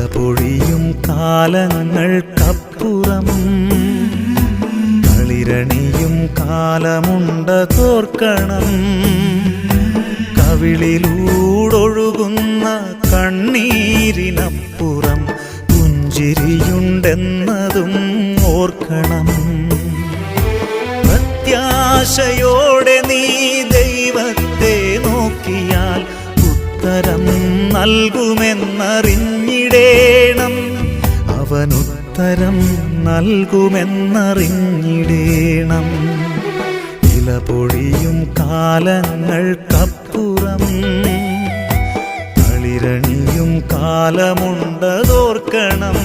പൊഴിയും കാലങ്ങൾക്കപ്പുറം കളിരണിയും കാലമുണ്ട തോർക്കണം. കവിളിലൂടൊഴുകുന്ന കണ്ണീരിനപ്പുറം പുഞ്ചിരിയുണ്ടെന്നതും ഓർക്കണം. പ്രത്യാശയോടെ നീ ദൈവത്തെ നോക്കിയാൽ ഉത്തരം നൽകുമെന്നറിഞ്ഞിടേണം. അവനുത്തരം നൽകുമെന്നറിഞ്ഞിടേണം. ഇല പൊഴിയും കാലങ്ങൾക്കപ്പുറം കളിരണിയും കാലമുണ്ടതോർക്കണം.